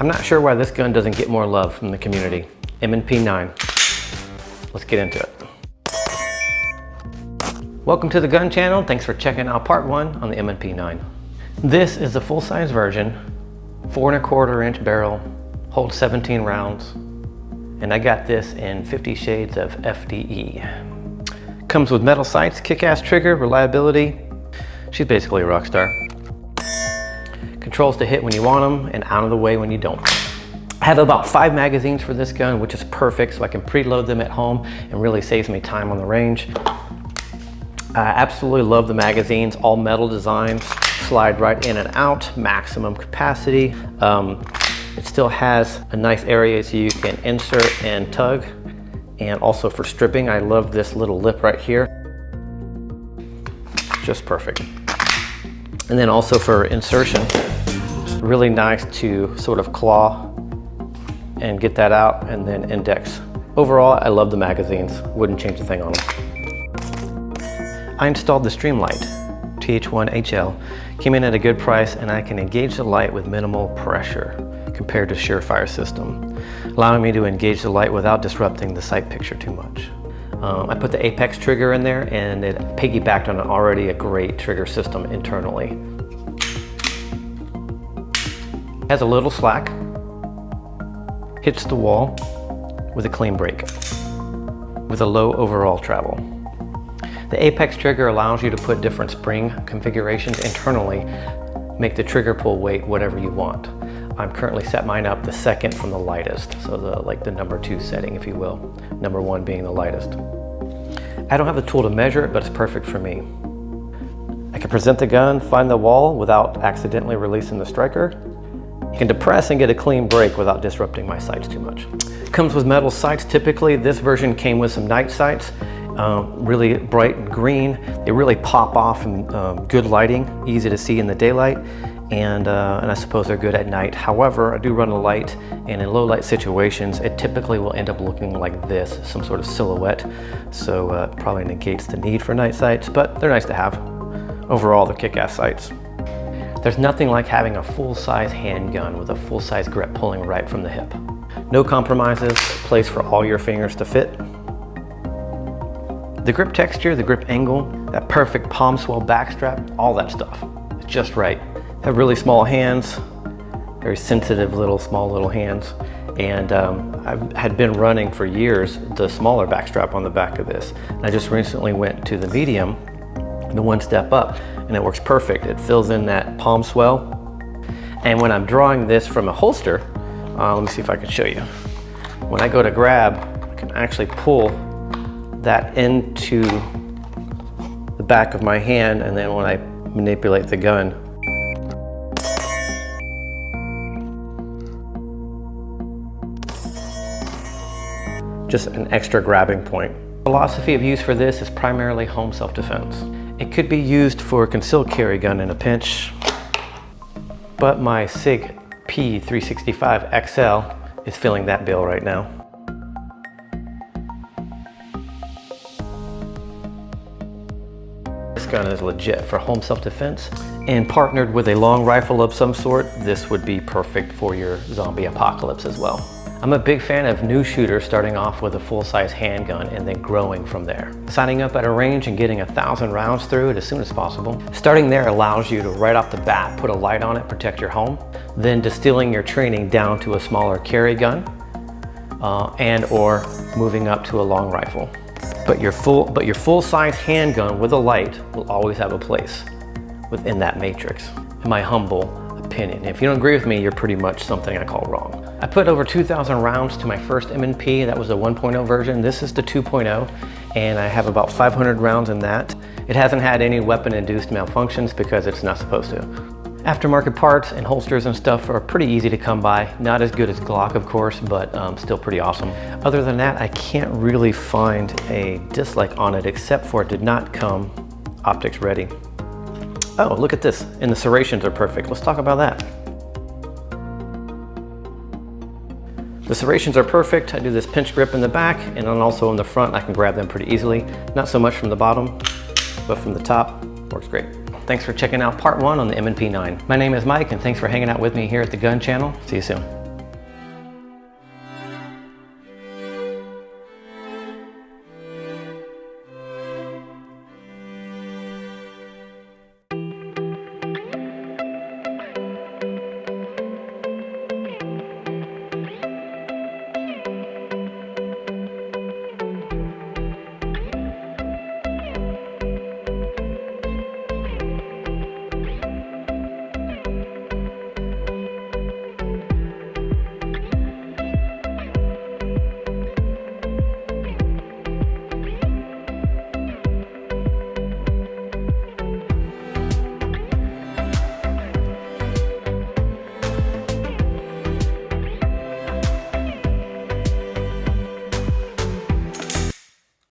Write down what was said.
I'm not sure why this gun doesn't get more love from the community. M&P9. Let's get into it. Welcome to the gun channel. Thanks for checking out part 1 on the M&P9. This is the full-size version, 4¼ inch barrel, holds 17 rounds, and I got this in 50 shades of FDE. Comes with metal sights, kick-ass trigger, reliability. She's basically a rock star. Controls to hit when you want them and out of the way when you don't. I have about 5 magazines for this gun, which is perfect, so I can preload them at home and really saves me time on the range. I absolutely love the magazines, all metal designs, slide right in and out, maximum capacity. It still has a nice area so you can insert and tug, and also for stripping, I love this little lip right here. Just perfect. And then also for insertion, really nice to sort of claw and get that out and then index. Overall, I love the magazines. Wouldn't change a thing on them. I installed the Streamlight TH1 HL. Came in at a good price and I can engage the light with minimal pressure compared to Surefire system, allowing me to engage the light without disrupting the sight picture too much. I put the Apex trigger in there and it piggybacked on already a great trigger system internally. Has a little slack, hits the wall with a clean break, with a low overall travel. The Apex trigger allows you to put different spring configurations internally, make the trigger pull weight whatever you want. I'm currently set mine up the second from the lightest, so the number 2 setting, if you will. Number 1 being the lightest. I don't have the tool to measure it, but it's perfect for me. I can present the gun, find the wall without accidentally releasing the striker. You can depress and get a clean break without disrupting my sights too much. Comes with metal sights typically. This version came with some night sights, really bright and green. They really pop off in good lighting, easy to see in the daylight. And I suppose they're good at night. However, I do run a light, and in low light situations, it typically will end up looking like this, some sort of silhouette. So it probably negates the need for night sights, but they're nice to have. Overall, they're kick-ass sights. There's nothing like having a full-size handgun with a full-size grip pulling right from the hip. No compromises, place for all your fingers to fit. The grip texture, the grip angle, that perfect palm swell backstrap, all that stuff. It's just right. Have really small hands, very sensitive small little hands. And I had been running for years the smaller backstrap on the back of this. And I just recently went to the medium, the 1 step up, and it works perfect. It fills in that palm swell. And when I'm drawing this from a holster, let me see if I can show you. When I go to grab, I can actually pull that into the back of my hand, and then when I manipulate the gun, just an extra grabbing point. Philosophy of use for this is primarily home self-defense. It could be used for a concealed carry gun in a pinch, but my SIG P365 XL is filling that bill right now. This gun is legit for home self-defense, and partnered with a long rifle of some sort, this would be perfect for your zombie apocalypse as well. I'm a big fan of new shooters starting off with a full-size handgun and then growing from there. Signing up at a range and getting 1,000 rounds through it as soon as possible. Starting there allows you to right off the bat put a light on it, protect your home, then distilling your training down to a smaller carry gun and or moving up to a long rifle. But your full-size handgun with a light will always have a place within that matrix, in my humble opinion. If you don't agree with me, you're pretty much something I call wrong. I put over 2,000 rounds to my first M&P. That was the 1.0 version. This is the 2.0, and I have about 500 rounds in that. It hasn't had any weapon-induced malfunctions because it's not supposed to. Aftermarket parts and holsters and stuff are pretty easy to come by. Not as good as Glock, of course, but still pretty awesome. Other than that, I can't really find a dislike on it, except for it did not come optics ready. Oh, look at this, and the serrations are perfect. Let's talk about that. The serrations are perfect. I do this pinch grip in the back, and then also in the front, I can grab them pretty easily. Not so much from the bottom, but from the top, works great. Thanks for checking out part 1 on the M&P9. My name is Mike, and thanks for hanging out with me here at the Gun Channel. See you soon.